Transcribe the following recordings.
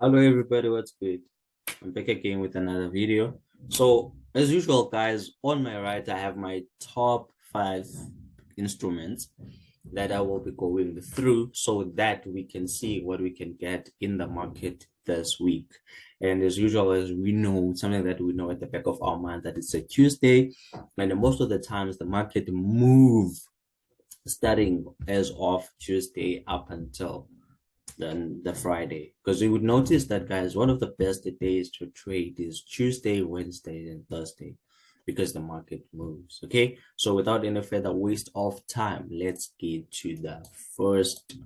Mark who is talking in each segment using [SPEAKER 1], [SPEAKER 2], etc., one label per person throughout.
[SPEAKER 1] Hello everybody, what's good? I'm back again with another video. So as usual guys, on my right I have my top 5 instruments that I will be going through so that we can see what we can get in the market this week. And as usual, as we know, something that we know at the back of our mind, that it's a Tuesday, and most of the times the market move starting as of Tuesday up until than the Friday, because you would notice that guys, one of the best days to trade is Tuesday, Wednesday, and Thursday, because the market moves. Okay, so without any further waste of time, let's get to the first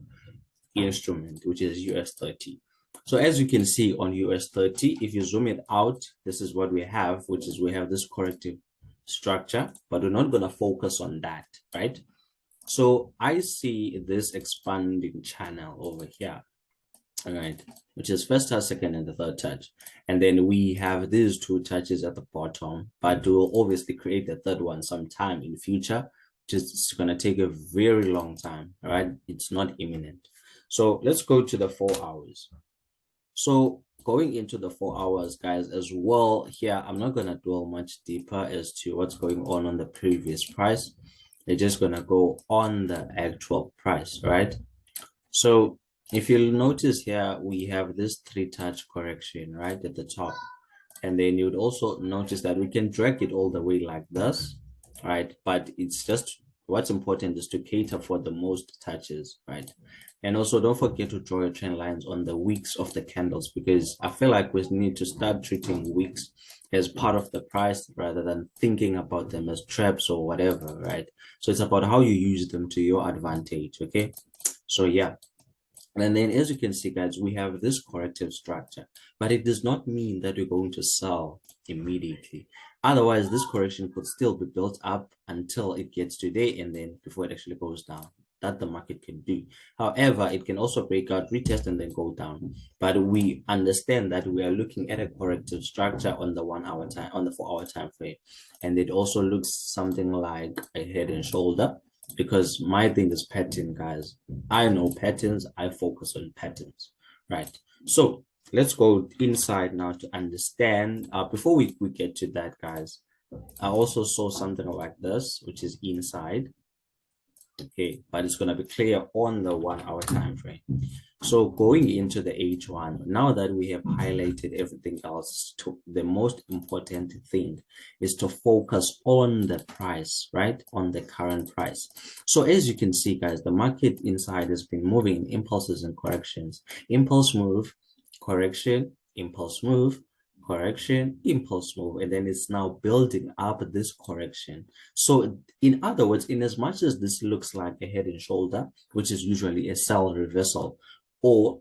[SPEAKER 1] instrument, which is US30. So as you can see on US30, if you zoom it out, this is what we have, which is we have this corrective structure, but we're not going to focus on that, right? So I see this expanding channel over here, all right, which is first touch, second, and the third touch. And then we have these 2 touches at the bottom, but we'll obviously create the third one sometime in the future. Just going to take a very long time, all right? It's not imminent. So let's go to the 4 hours. So going into the 4 hours, guys, as well, here, I'm not going to dwell much deeper as to what's going on the previous price. They're just going to go on the actual price, right? So if you'll notice here, we have this 3-touch correction right at the top. And then you'd also notice that we can drag it all the way like this, right? But it's just, what's important is to cater for the most touches, right? And also don't forget to draw your trend lines on the wicks of the candles, because I feel like we need to start treating wicks as part of the price rather than thinking about them as traps or whatever, right? So it's about how you use them to your advantage, okay? So yeah. And then as you can see, guys, we have this corrective structure, but it does not mean that you're going to sell immediately. Otherwise, this correction could still be built up until it gets today, and then before it actually goes down. That the market can do. However, it can also break out, retest, and then go down. But we understand that we are looking at a corrective structure on the 1 hour time, on the 4 hour time frame, and it also looks something like a head and shoulder, because my thing is pattern, guys. I know patterns, I focus on patterns, right? So let's go inside now to understand. Before we get to that, guys, I also saw something like this, which is inside. Okay, but it's going to be clear on the 1 hour time frame. So going into the H1, now that we have highlighted everything else, the most important thing is to focus on the price, right? On the current price. So as you can see, guys, the market inside has been moving in impulses and corrections. Impulse move, correction, impulse move, correction, impulse move, and then it's now building up this correction. So in other words, in as much as this looks like a head and shoulder, which is usually a sell reversal, or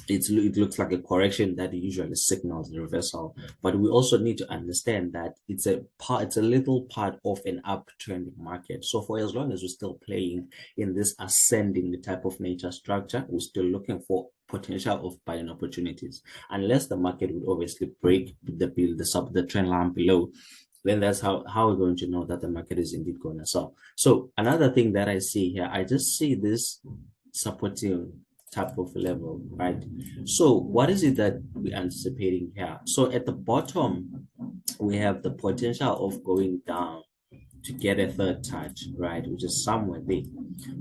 [SPEAKER 1] it looks like a correction that usually signals the reversal, but we also need to understand that it's a little part of an uptrend market. So for as long as we're still playing in this ascending type of nature structure, we're still looking for potential of buying opportunities, unless the market would obviously break the trend line below. Then that's how we're going to know that the market is indeed going to sell. So another thing that I see here, I just see this supporting type of level, right? So what is it that we're anticipating here? So at the bottom, we have the potential of going down to get a third touch, right, which is somewhere there.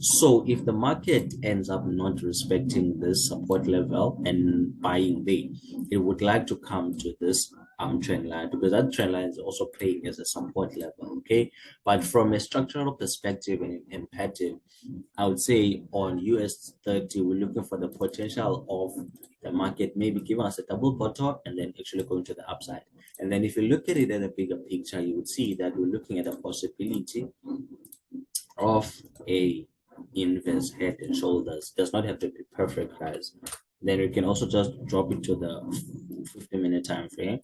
[SPEAKER 1] So if the market ends up not respecting this support level and buying there, it would like to come to this trend line, because that trend line is also playing as a support level, okay? But from a structural perspective and pattern, I would say on US30, we're looking for the potential of the market maybe giving us a double bottom and then actually going to the upside. And then if you look at it in a bigger picture, you would see that we're looking at a possibility of a inverse head and shoulders. It does not have to be perfect, guys. Then we can also just drop it to the 50-minute time frame.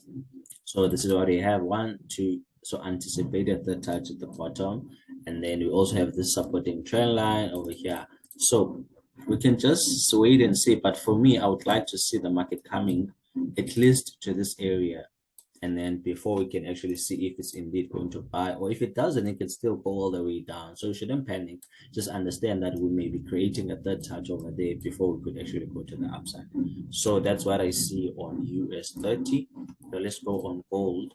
[SPEAKER 1] So this is what we have, 1, 2. So anticipated the touch at the bottom, and then we also have this supporting trend line over here. So we can just wait and see. But for me, I would like to see the market coming at least to this area and then before we can actually see if it's indeed going to buy, or if it doesn't, it can still go all the way down. So you shouldn't panic. Just understand that we may be creating a third touch over there before we could actually go to the upside. So that's what I see on US30. So let's go on gold.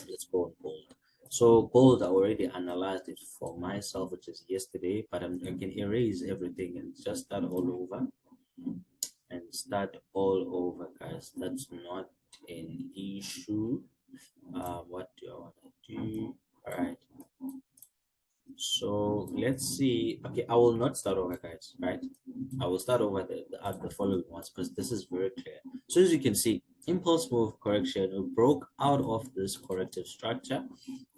[SPEAKER 1] Let's go on gold. So gold, I already analyzed it for myself, which is yesterday, but I can erase everything and just start all over. And start all over, guys. That's not an issue. What do I want to do? All right. So let's see. Okay, I will not start over, guys. Right? I will start over the following ones because this is very clear. So as you can see, impulse move correction, we broke out of this corrective structure,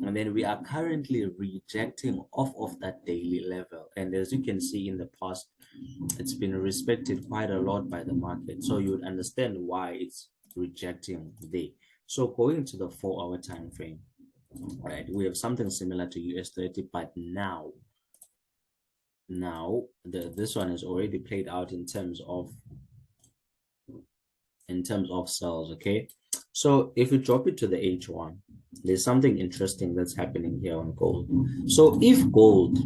[SPEAKER 1] and then we are currently rejecting off of that daily level. And as you can see in the past, it's been respected quite a lot by the market. So you would understand why it's rejecting there. So going to the 4-hour time frame, right? We have something similar to US30, but now this one is already played out in terms of sales. Okay, so if we drop it to the H1, there's something interesting that's happening here on gold. So if gold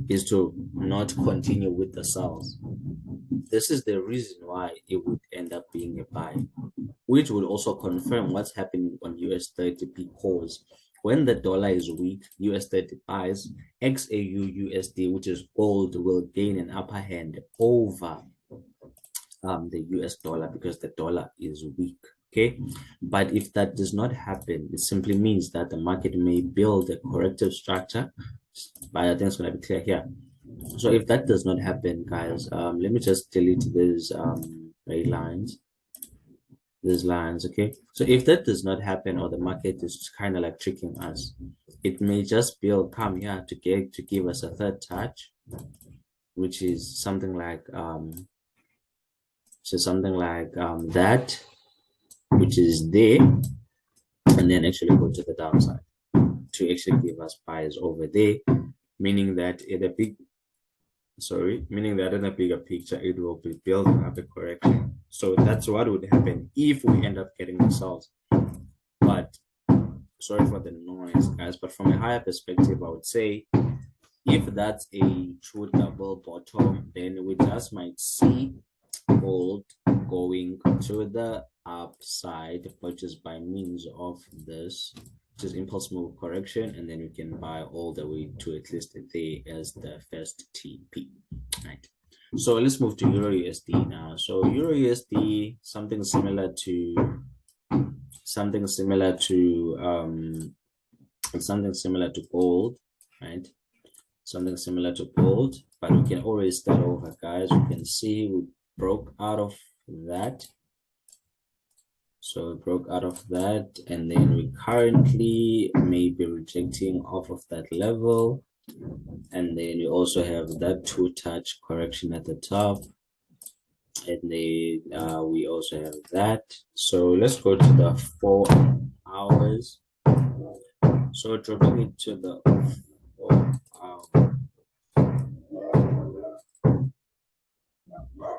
[SPEAKER 1] is to not continue with the sales, this is the reason why it would end up being a buy, which would also confirm what's happening on US30, because when the dollar is weak, US30 buys, XAUUSD, which is gold, will gain an upper hand over the US dollar because the dollar is weak. Okay, but if that does not happen, it simply means that the market may build a corrective structure, but I think it's going to be clear here. So if that does not happen, guys, let me just delete these red lines, these lines. Okay, so if that does not happen, or the market is kind of like tricking us, it may just come here to give us a third touch, which is something like that, which is there, and then actually go to the downside to actually give us buys over there, meaning that in a bigger picture, it will be building up a correction. So that's what would happen if we end up getting the sales. But sorry for the noise, guys, but from a higher perspective, I would say if that's a true double bottom, then we just might see gold going to the upside, which is by means of this, which is impulse move correction, and then we can buy all the way to at least there as the first TP. Right. So let's move to EURUSD now. So EURUSD, something similar to gold, right? Something similar to gold, but we can always start over, guys. We can see we broke out of that. So we broke out of that, and then we currently may be rejecting off of that level. And then you also have that two-touch correction at the top. And then we also have that. So let's go to the 4 hours. So dropping it to the 4 hours.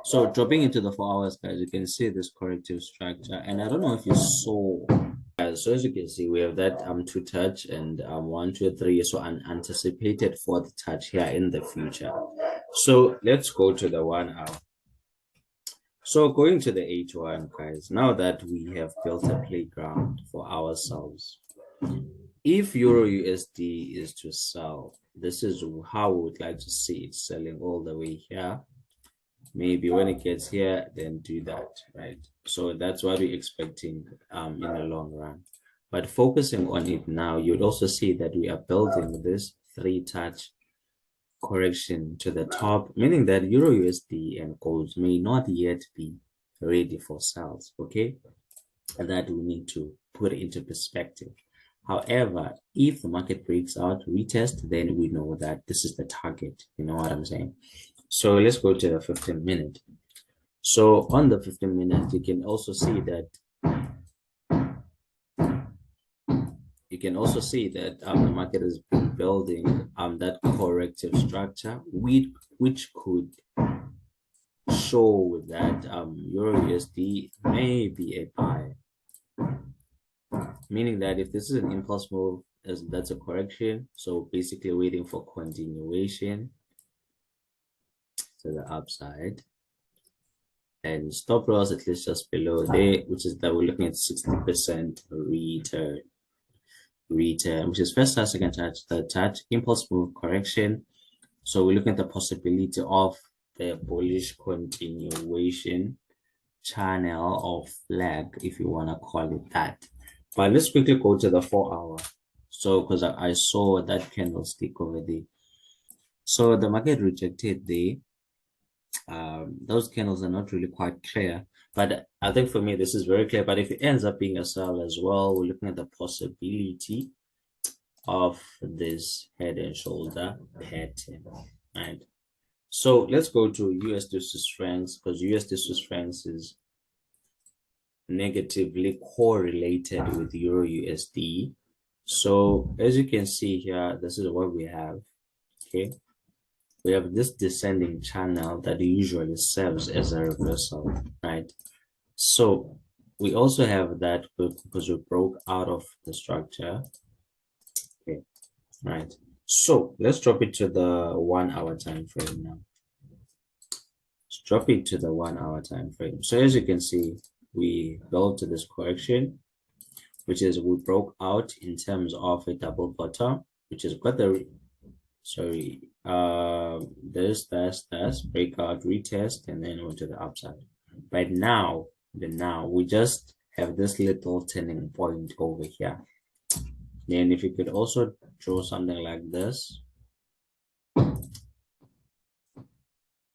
[SPEAKER 1] So dropping into the 4 hours, guys, you can see this corrective structure. And I don't know if you saw, guys, so as you can see, we have that two touch and 1, 2, 3. So unanticipated fourth touch here in the future. So let's go to the 1 hour. So going to the H1, guys, now that we have built a playground for ourselves, if EURUSD is to sell, this is how we would like to see it selling all the way here. Maybe when it gets here, then do that, right? So that's what we're expecting in the long run. But focusing on it now, you'd also see that we are building this 3-touch correction to the top, meaning that EURUSD and gold may not yet be ready for sales. Okay, that we need to put into perspective. However, if the market breaks out, retest, then we know that this is the target. You know what I'm saying? So let's go to the 15-minute. So on the 15-minute, you can also see that the market has been building that corrective structure, which could show that EURUSD may be a buy. meaning that if this is an impulse move, that's a correction. So basically waiting for continuation to the upside. And stop loss at least just below there, which is that we're looking at 60% return, which is first touch, second touch, third touch, impulse move, correction. So we're looking at the possibility of the bullish continuation channel or flag, if you want to call it that. But let's quickly go to the 4 hour. So because I saw that candlestick over there. So the market rejected there. Those candles are not really quite clear, but I think for me this is very clear. But if it ends up being a sell as well, we're looking at the possibility of this head and shoulder pattern, right? So let's go to USD Swiss francs, because USD Swiss francs is negatively correlated with Euro USD. So as you can see here, this is what we have. Okay, we have this descending channel that usually serves as a reversal, right? So we also have that because we broke out of the structure. Okay, right? So let's drop it to the 1 hour time frame now. Let's drop it to the 1 hour time frame. So as you can see, we built to this correction, which is we broke out in terms of a double bottom, which is got the this breakout, retest, and then went to the upside. Right now, we just have this little turning point over here. Then if you could also draw something like this,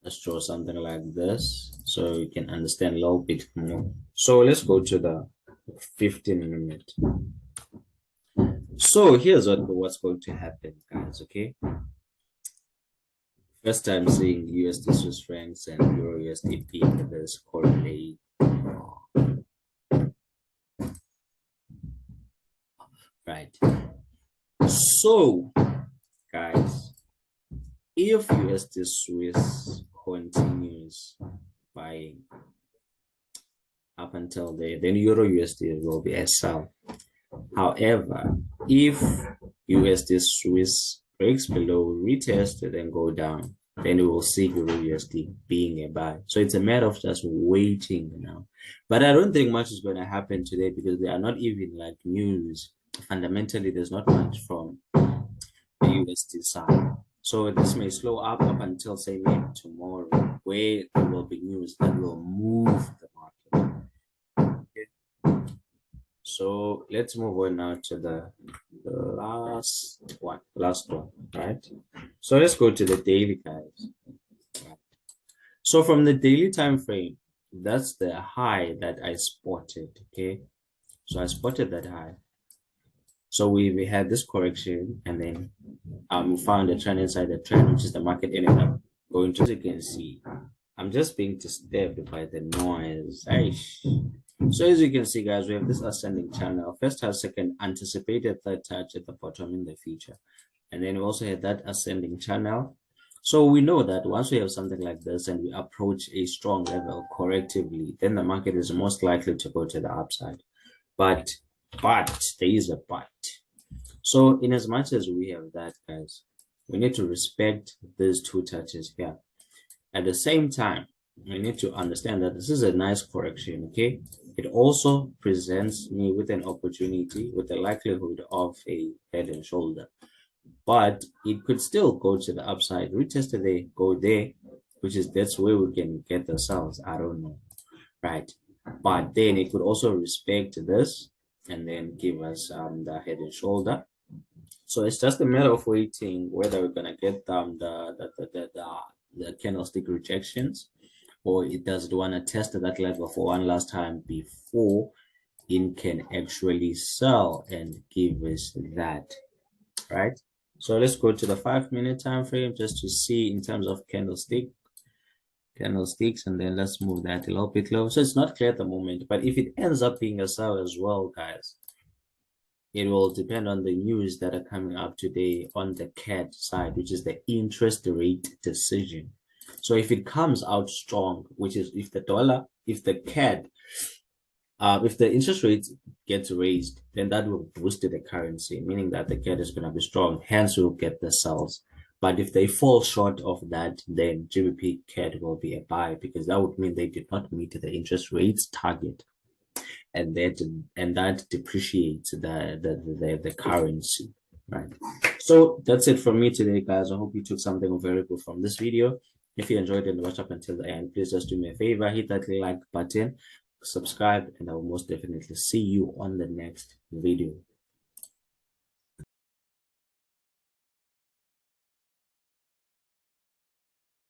[SPEAKER 1] let's draw something like this so you can understand a little bit more. So let's go to the 15-minute. So here's what's going to happen, guys. Okay, first time seeing USD Swiss francs and Euro USD being this correlate. Right. So, guys, if USD Swiss continues buying up until there, then Euro USD will be a sell. However, if USD Swiss breaks below, retest, then go down, then we will see Euro USD being a buy. So it's a matter of just waiting now. But I don't think much is going to happen today because they are not even like news. Fundamentally, there's not much from the USD side. So this may slow up until say maybe tomorrow, where there will be news that will move the market. Okay. So let's move on now to the last one, right? So let's go to the daily, guys. So from the daily time frame, that's the high that I spotted. Okay, so I spotted that high. So we had this correction, and then we found a trend inside the trend, which is the market ended up going to. As you can see, I'm just being disturbed by the noise. So as you can see, guys, we have this ascending channel. First touch, second, anticipated, third touch at the bottom in the future. And then we also had that ascending channel. So we know that once we have something like this and we approach a strong level correctively, then the market is most likely to go to the upside. But there is a but. So in as much as we have that, guys, we need to respect these two touches here. At the same time, we need to understand that this is a nice correction, okay? It also presents me with an opportunity, with the likelihood of a head and shoulder. But it could still go to the upside, retest there, go there, that's where we can get the sales. I don't know, right? But then it could also respect this and then give us the head and shoulder. So it's just a matter of waiting whether we're gonna get the candlestick rejections, or it does want to test that level for one last time before it can actually sell and give us that, right? So let's go to the 5-minute time frame just to see in terms of candlesticks, and then let's move that a little bit low. So it's not clear at the moment, but if it ends up being a sell as well, guys, it will depend on the news that are coming up today on the CAD side, which is the interest rate decision. So if it comes out strong, which is if the CAD If the interest rates gets raised, then that will boost the currency, meaning that the CAD is going to be strong. Hence, we'll get the sells. But if they fall short of that, then GBP CAD will be a buy, because that would mean they did not meet the interest rates target, and that depreciates the currency, right? So that's it from me today, guys. I hope you took something very good from this video. If you enjoyed it and watched up until the end, please just do me a favor, hit that like button, subscribe, and I will most definitely see you on the next video.